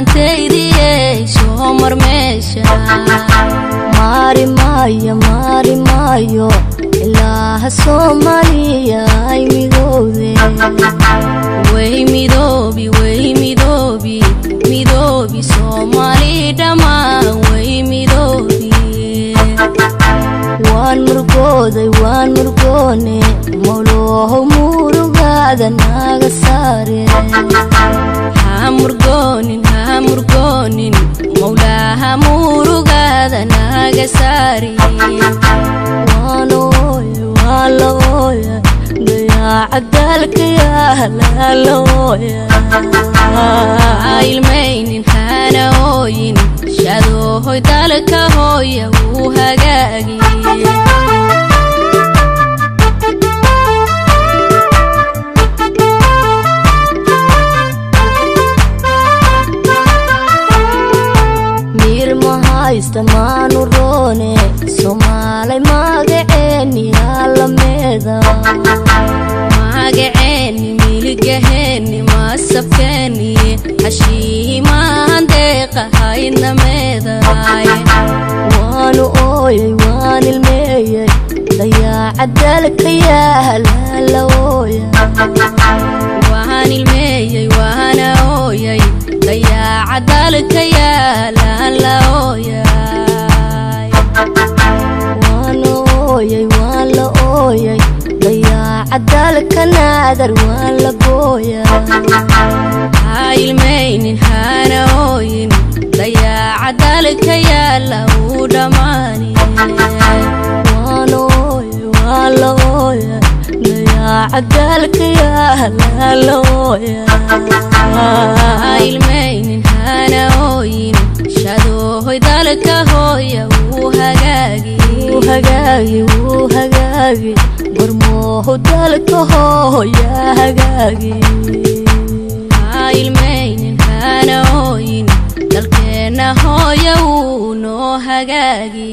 تيدي سومر ميشا ماري مايو إله الصومالية أي ميدوبي وي ميدوبي صومالي دما وي ميدوبي وان مرقوني مولوه مورغادا ناغساري هامرقونين مولاها مورغادا ناغساري والله يا عدلك يا هلالويا ilmaynin hana hooyin shadoohoy dalka hooya uu hagaagi mir mahaysta maanu roone Soomaalay magaceeni alameeda magaceeni milgaheeni masafkeeni hashiimaan deeqa hayna meedaay waanu ooyay waan ilmeeyay dayaacadalka yaa halaalooya waan ilmeeyay waana ooyay dayaacadalka yaa halaalooya waan la ooyay dayaacadalka naadar waan la gooya ilmaynin hana hooyin dayaacadalka yaa la uu dhamaani waan la ooyay dayaacadalka yaa halaalooya ilmaynin hana hooyin shadoohoy dalka hooya uu hagaagi gormooho dalka hooya hagaagi ilmaynin hana hooyin dalkeena hooya uu noo hagaagi